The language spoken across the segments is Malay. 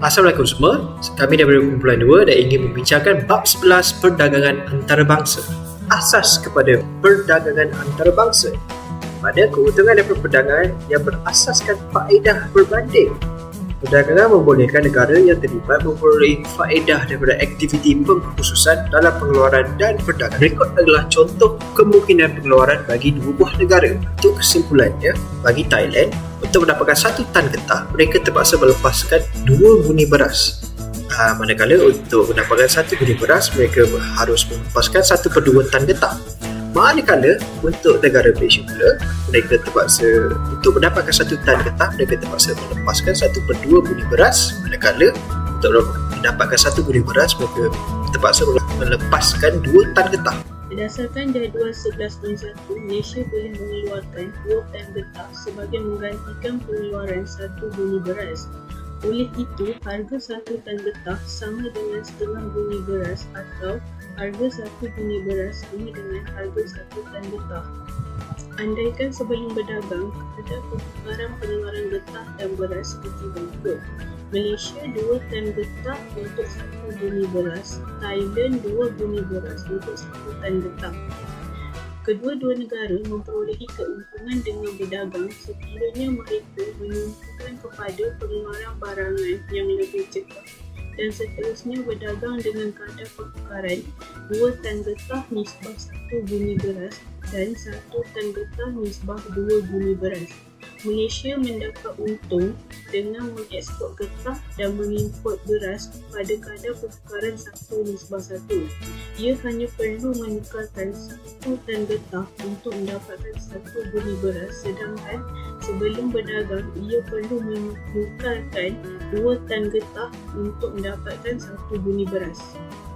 Assalamualaikum semua, kami daripada kumpulan 2 dan ingin membincangkan bab 11 perdagangan antarabangsa. Asas kepada perdagangan antarabangsa. Pada keuntungan daripada perdagangan yang berasaskan faedah berbanding. Perdagangan membolehkan negara yang terlibat memperoleh faedah daripada aktiviti pengkhususan dalam pengeluaran dan perdagangan. Berikut adalah contoh kemungkinan pengeluaran bagi dua buah negara. Untuk kesimpulannya, bagi Thailand, untuk mendapatkan 1 tan getah, mereka terpaksa melepaskan 2 buni beras. Manakala untuk mendapatkan 1 buni beras, mereka harus melepaskan 1/2 tan getah. Manakala untuk negara Malaysia pula, mereka terpaksa untuk mendapatkan 1 tan getah, mereka terpaksa melepaskan 1/2 buni beras. Manakala untuk mendapatkan 1 buni beras, mereka terpaksa melepaskan 2 tan getah. Berdasarkan jadual 11.1, Malaysia boleh mengeluarkan 2 tan getah sebagai menggantikan pengeluaran 1 buni beras. Oleh itu, harga 1 tan getah sama dengan setengah buni beras atau harga 1 buni beras sama dengan harga 1 tan getah. Andaikan sebelum berdagang, ada pertukaran pengeluaran getah dan beras seperti berikut. Malaysia 2 tan getah untuk 1 buni beras, Thailand 2 buni beras untuk 1 tan getah. Kedua-dua negara memperolehi keuntungan dengan berdagang sekiranya mereka menunjukkan kepada pengeluaran barangan yang lebih cepat dan seterusnya berdagang dengan kadar pertukaran 2 tan getah nisbah 1 buni beras dan 1 tan getah nisbah 2 buni beras. Malaysia mendapat untung dengan mengeksport getah dan mengimport beras pada kadar pertukaran 1:1. Ia hanya perlu menukarkan 1 tan getah untuk mendapatkan 1 buni beras, sedangkan sebelum berdagang ia perlu menukarkan 2 tan getah untuk mendapatkan 1 buni beras.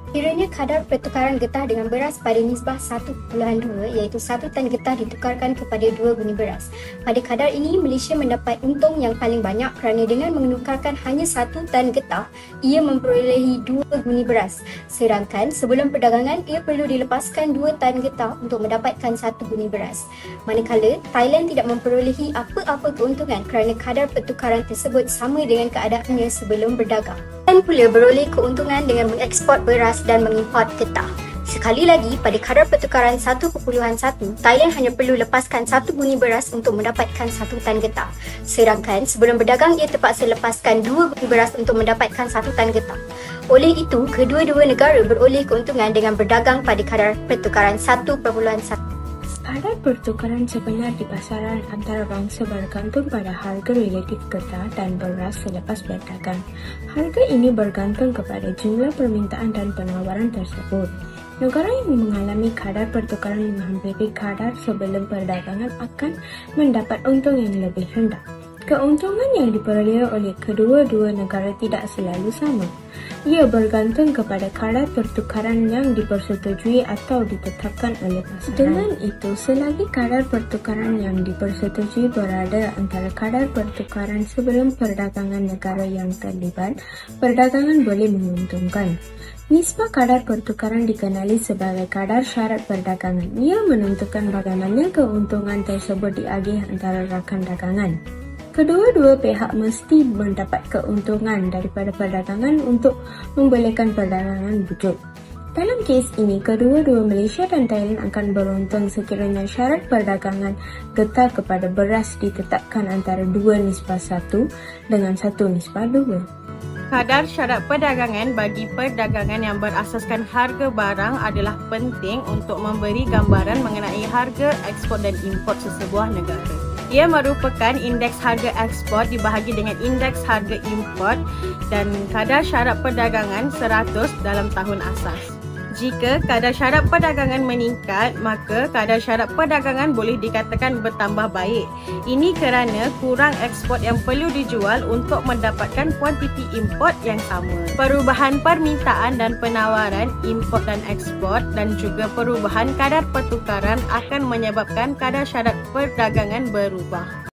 Kiranya kadar pertukaran getah dengan beras pada nisbah 1:2 iaitu 1 tan getah ditukarkan kepada 2 buni beras. Pada kadar ini, Malaysia mendapat untung yang paling banyak kerana dengan menukarkan hanya 1 tan getah, ia memperolehi 2 buni beras. Sedangkan sebelum perdagangan, ia perlu dilepaskan 2 tan getah untuk mendapatkan 1 buni beras. Manakala, Thailand tidak memperolehi apa-apa keuntungan kerana kadar pertukaran tersebut sama dengan keadaannya sebelum berdagang. Dan pula beroleh keuntungan dengan mengeksport beras dan mengimport getah. Sekali lagi, pada kadar pertukaran 1:1, Thailand hanya perlu lepaskan 1 buni beras untuk mendapatkan 1 tan getah. Sedangkan sebelum berdagang, ia terpaksa lepaskan 2 buni beras untuk mendapatkan 1 tan getah. Oleh itu, kedua-dua negara beroleh keuntungan dengan berdagang pada kadar pertukaran 1:1. Kadar pertukaran sebenar di pasaran antarabangsa bergantung pada harga relatif getah dan beras selepas berdagang. Harga ini bergantung kepada jumlah permintaan dan penawaran tersebut. Negara yang mengalami kadar pertukaran menghampiri kadar sebelum perdagangan akan mendapat untung yang lebih rendah. Keuntungan yang diperoleh oleh kedua-dua negara tidak selalu sama. Ia bergantung kepada kadar pertukaran yang dipersetujui atau ditetapkan oleh pasaran. Dengan itu, selagi kadar pertukaran yang dipersetujui berada antara kadar pertukaran sebelum perdagangan negara yang terlibat, perdagangan boleh menguntungkan. Nisbah kadar pertukaran dikenali sebagai kadar syarat perdagangan. Ia menentukan bagaimana keuntungan tersebut diagih antara rakan dagangan. Kedua-dua pihak mesti mendapat keuntungan daripada perdagangan untuk membolehkan perdagangan wujud. Dalam kes ini, kedua-dua Malaysia dan Thailand akan beruntung sekiranya syarat perdagangan getah kepada beras ditetapkan antara 2:1 dengan 1:2. Kadar syarat perdagangan bagi perdagangan yang berasaskan harga barang adalah penting untuk memberi gambaran mengenai harga ekspor dan import sesebuah negara. Ia merupakan indeks harga ekspor dibahagi dengan indeks harga import dan kadar syarat perdagangan 100 dalam tahun asas. Jika kadar syarat perdagangan meningkat, maka kadar syarat perdagangan boleh dikatakan bertambah baik. Ini kerana kurang ekspor yang perlu dijual untuk mendapatkan kuantiti import yang sama. Perubahan permintaan dan penawaran import dan ekspor dan juga perubahan kadar pertukaran akan menyebabkan kadar syarat perdagangan berubah.